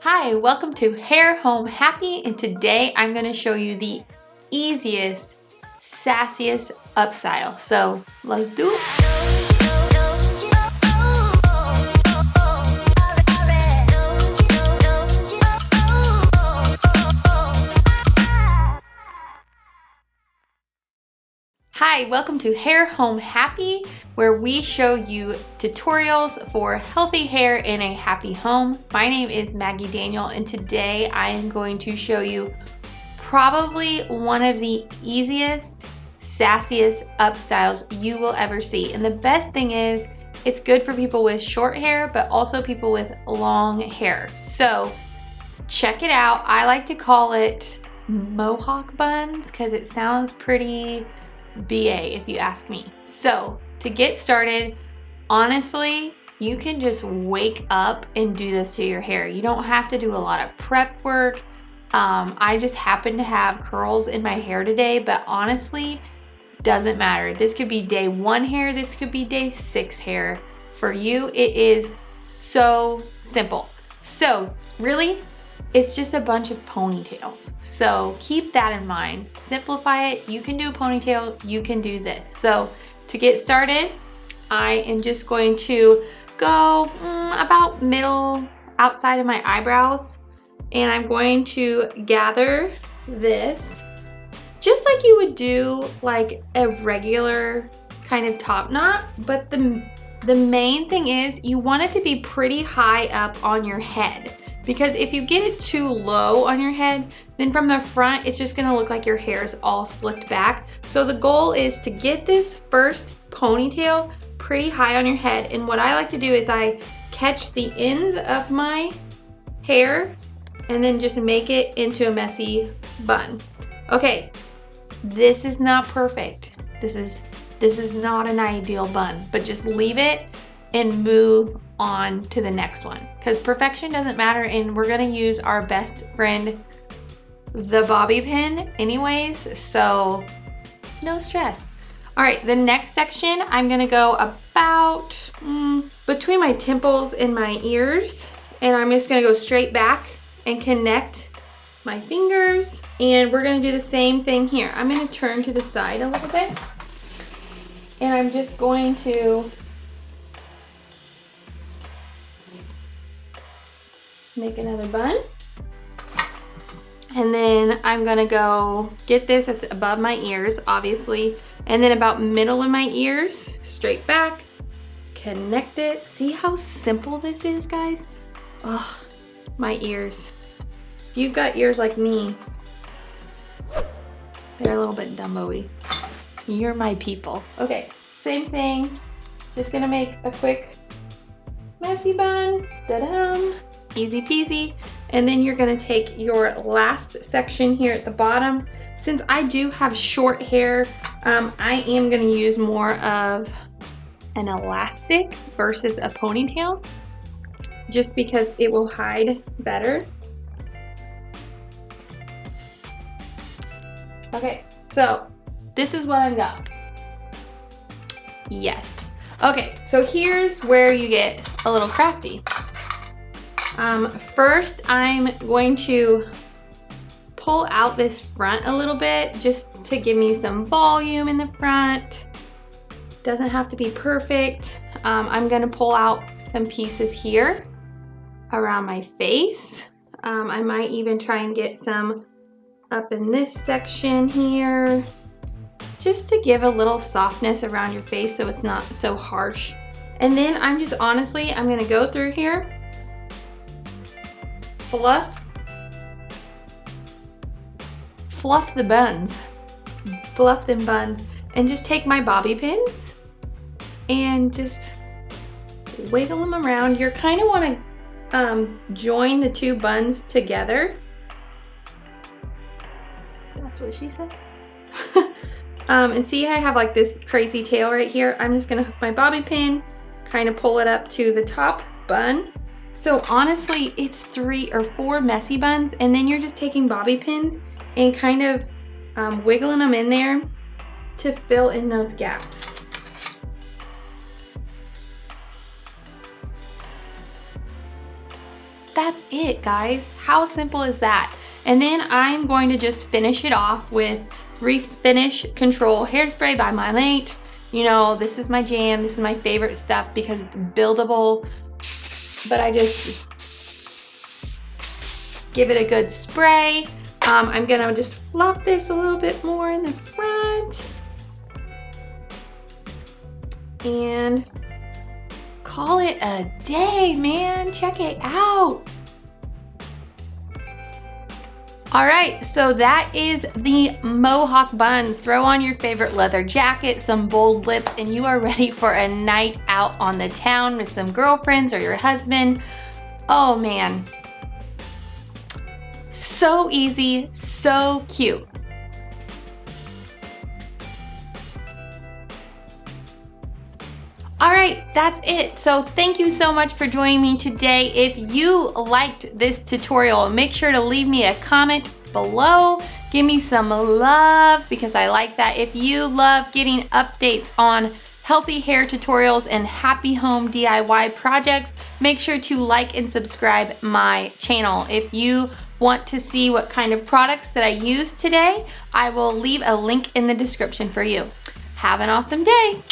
Hi, welcome to Hair Home Happy, and today I'm going to show you the easiest, sassiest up style. So let's do it. Hi, welcome to Hair Home Happy, where we show you tutorials for healthy hair in a happy home. My name is Maggie Daniel, and today I am going to show you probably one of the easiest, sassiest up styles you will ever see. And the best thing is, it's good for people with short hair, but also people with long hair. So check it out. I like to call it Mohawk Buns because it sounds pretty BA if you ask me. So to get started, honestly, you can just wake up and do this to your hair. You don't have to do a lot of prep work. I just happen to have curls in my hair today, but honestly, doesn't matter. This could be day 1 hair, this could be day 6 hair. For you, it is so simple. So really, it's just a bunch of ponytails. So keep that in mind. Simplify it. You can do a ponytail, you can do this. So to get started, I am just going to go about middle outside of my eyebrows, and I'm going to gather this just like you would do like a regular kind of top knot. But the main thing is you want it to be pretty high up on your head. Because if you get it too low on your head, then from the front, it's just gonna look like your hair is all slicked back. So the goal is to get this first ponytail pretty high on your head. And what I like to do is I catch the ends of my hair and then just make it into a messy bun. Okay, this is not perfect. This is not an ideal bun, but just leave it and move on to the next one, because perfection doesn't matter, and we're gonna use our best friend, the bobby pin anyways, so no stress. All right, the next section, I'm gonna go about between my temples and my ears, and I'm just gonna go straight back and connect my fingers, and we're gonna do the same thing here. I'm gonna turn to the side a little bit, and I'm just going to make another bun. And then I'm gonna go get this, it's above my ears, obviously. And then about middle of my ears, straight back, connect it. See how simple this is, guys? Oh, my ears. If you've got ears like me, they're a little bit Dumbo-y. You're my people. Okay, same thing. Just gonna make a quick messy bun. Da-dum. Easy peasy. And then you're gonna take your last section here at the bottom. Since I do have short hair, I am gonna use more of an elastic versus a ponytail, just because it will hide better. Okay, so this is what I've got. Yes. Okay, so here's where you get a little crafty. First, I'm going to pull out this front a little bit just to give me some volume in the front. Doesn't have to be perfect. I'm gonna pull out some pieces here around my face. I might even try and get some up in this section here, just to give a little softness around your face so it's not so harsh. And then I'm just honestly, I'm gonna go through here, fluff the buns, fluff them buns, and just take my bobby pins and just wiggle them around. You're kind of want to join the two buns together. That's what she said. And see, I have like this crazy tail right here. I'm just gonna hook my bobby pin, kind of pull it up to the top bun. So honestly, it's 3 or 4 messy buns, and then you're just taking bobby pins and kind of wiggling them in there to fill in those gaps. that's it, guys. How simple is that? And then I'm going to just finish it off with Refinish Control Hairspray by Monat. You know, this is my jam. This is my favorite stuff because it's buildable. But I just give it a good spray. I'm gonna just fluff this a little bit more in the front. And call it a day, man. Check it out. All right, so that is the Mohawk Buns. Throw on your favorite leather jacket, some bold lips, and you are ready for a night out on the town with some girlfriends or your husband. Oh man. So easy, so cute. All right, that's it. So thank you so much for joining me today. If you liked this tutorial, make sure to leave me a comment below. Give me some love because I like that. If you love getting updates on healthy hair tutorials and happy home DIY projects, make sure to like and subscribe my channel. If you want to see what kind of products that I used today, I will leave a link in the description for you. Have an awesome day.